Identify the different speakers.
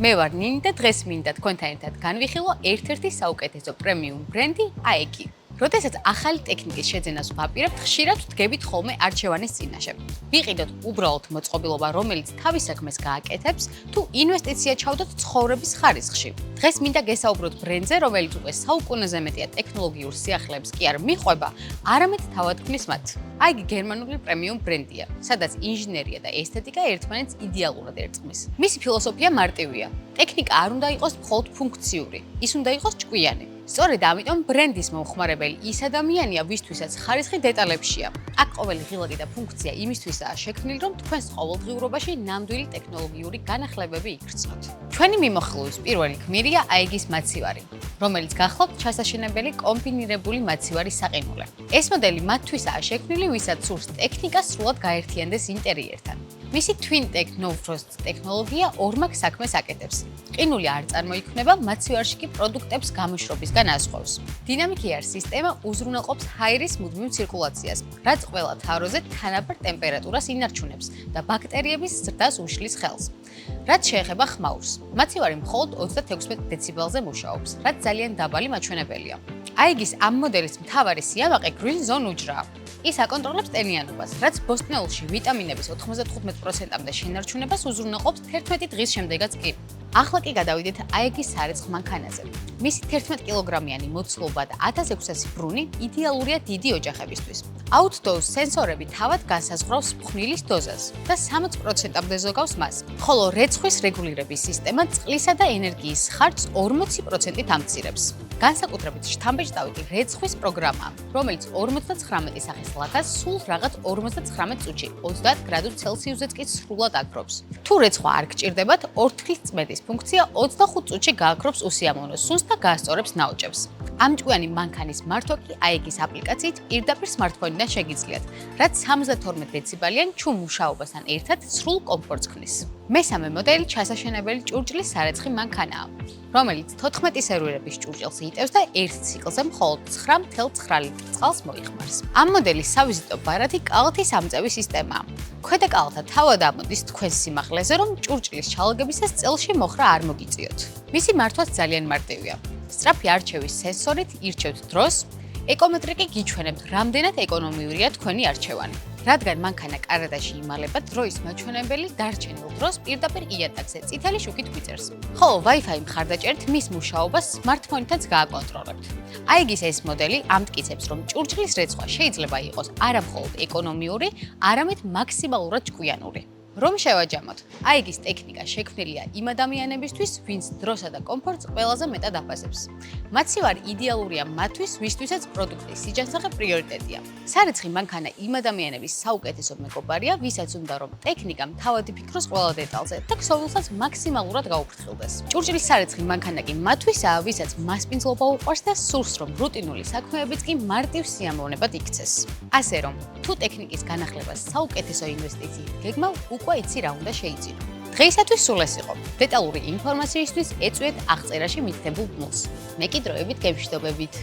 Speaker 1: მე ვარ ნინი და დღეს მინდა თქვენთან ერთად განვიხილო ერთ-ერთი საუკეთესო პრემიუმ ბრენდი AEG. როდესაც ახალი ტექნიკის შეძენას ვაპირებთ, ხშირად ვდგებით ხოლმე არჩევანის წინაშე. ვიყიდოთ უბრალოდ მოწყობილობა, რომელიც თავის საქმეს გააკეთებს, თუ ინვესტიცია ჩავდოთ ცხოვრების ხარისხში. დღეს მინდა გესაუბროთ ბრენდზე, რომელიც უკვე საუკუნეზე მეტია ტექნოლოგიურ სიახლეებს კი არ მიყვება, არამედ თავად ქმნის მათ. AEG გერმანული პრემიუმ ბრენდია, სადაც ინჟინერია და ესთეტიკა ერთმანეთს იდეალურად ერწყმის. მისი ფილოსოფია მარტივია. ტექნიკა არ უნდა იყოს მხოლოდ ფუნქციური, ის უნდა იყოს ჭკვიანი. სწორედ ამიტომ ბრენდის მომხმარებელი ის ადამიანია, ვისთვისაც ხარისხი დეტალებშია. აქ ყოველი ღილაკი და ფუნქცია იმისთვისაა შექმნილი, რომ თქვენს ყოველდღიურობაში ნამდვილი ტექნოლოგიური განახლებები იქრცნოთ. ჩვენი მიმოხილვის პირველი გმირია AEG-ის მაცივარი, რომელიც გახლავთ ჩასაშენებელი კომბინირებული მაცივარის საყინულე. ეს მოდელი მათთვისაა შექმნილი, ვისაც სურს ტექნიკა სრულად გაერთიანდეს ინტერიერთან. მისი Twin Tech No Frost ტექნოლოგია ორმაგ საქმეს აკეთებს. ყინული არ წარმოიქმნება, მაცივარში კი პროდუქტებს გამოშრობისგან ასხვევს. დინამიკიარ სისტემა უზრუნველყოფს ჰაერის მუდმივ ცირკულაციას, რაც ყველა თაროზე თანაბარ ტემპერატურას ინარჩუნებს და ბაქტერიების ზრდას უშლის ხელს. რაც შეეხება ხმაურს, მაცივარი მხოლოდ 36 დეციბელზე მუშაობს, რაც ძალიან დაბალი მაჩვენებელია. AEG-ის ამ მოდელის მთავარი სიამაყე Green Zone უჯრაა. ის აკონტროლებს ტენიანობას, რაც ბოსტნეულში ვიტამინების 95%-მდე შენარჩუნებას უზრუნველყოფს 11 დღის შემდეგაც კი. ახლა კი გადავიდეთ AEG-ის სარეცხ მანქანაზე. მისი 11 კილოგრამიანი მოცულობა და 1600 ბრუნი იდეალურია დიდი ოჯახებისთვის. Outdoor სენსორები თავად განსაზღვრავს ფხვნილის დოზას და 60%-მდე ზოგავს მას, ხოლო რეცხვის რეგულირების სისტემა წყლისა და ენერგიის ხარჯს 40%-ით ამცირებს. განსაკუთრებით შთამბეჭდავი კი რეცხვის პროგრამაა, რომელიც 59 სახის ლაქას სულ რაღაც 59 წუთში 30 გრადუს ცელსიუსზეც კი სრულად აგრობს. თუ რეცხვა არ გჭირდებათ, ორთქლის წმედის ფუნქცია 25 წუთში გააგრობს უსიამოვნო სუნს და გაასწორებს ნაოჭებს. ამ ჭკვიანი მანქანის მართვა კი AEG-ის აპლიკაციით პირდაპირ სმარტფონიდან შეგიძლიათ, რაც 72 დეციბელიან ჩუმ მუშაობასთან ერთად სრულ კომფორტს ქმნის. მესამე მოდელი ჩასაშენებელი ჭურჭლის სარეცხი მანქანაა, რომელიც 14 სერვირების ჭურჭელს იტევს და ერთ ციკლზე მხოლოდ 9.9 ლიტრ წყალს მოიხმარს. ამ მოდელის სავიზიტო ბარათი კალათის ამწევი სისტემაა. ქვედა კალათა თავად ამოდის თქვენს სიმაღლეზე, რომ ჭურჭლის ჩალაგებისას წელში მოხრა არ მოგიწიოთ. მისი მართვაც ძალიან მარტივია. სწრაფი არჩევის სენსორით ირჩევთ დროს, ეკომეტრი კი გიჩვენებთ, რამდენად ეკონომიურია თქვენი არჩევანი. რადგან მანქანა კარადაში იმალება, დროის მაჩვენებელი დარჩენილ დროს პირდაპირ იატაკზე წითელი შუქით გვიწერს. ხოლო Wi-Fi მხარდაჭერით მის მუშაობას სმარტფონითაც გააკონტროლებთ. AEG-ის ეს მოდელი ამტკიცებს, რომ ჭურჭლის რეცხვა შეიძლება იყოს არა მხოლოდ ეკონომიური, არამედ მაქსიმალურად ჭკვიანური. რომ შევაჯამოთ, AEG-ის ტექნიკა შექმნილია იმ ადამიანებისთვის, ვინც დროსა და კომფორტს ყველაზე მეტად აფასებს. მაცივარი იდეალურია მათთვის, ვისთვისაც პროდუქტის სიჯანსაღე პრიორიტეტია. სარეცხი მანქანა იმ ადამიანების საუკეთესო მეგობარია, ვისაც უნდა რომ ტექნიკამ თავად იფიქროს ყველა დეტალზე და ქსოვილსაც მაქსიმალურად გაუფრთხილდეს. ჭურჭლის სარეცხი მანქანა კი მათთვისაა, ვისაც მასპინძლობა უყვარს და სურს, რომ რუტინული საქმეებიც კი მარტივ სიამოვნებად იქცეს. ასე რომ, თუ ტექნიკის განახლებას საუკეთესო ინვესტიციით გეგმავ, უკვე იცი რა უნდა შეიძინო. დღეისათვის სულ ეს იყო. დეტალური ინფორმაციისთვის ეწვიეთ აღწერაში მითითებულ ბმულს. მე კი დროებით გემშვიდობებით.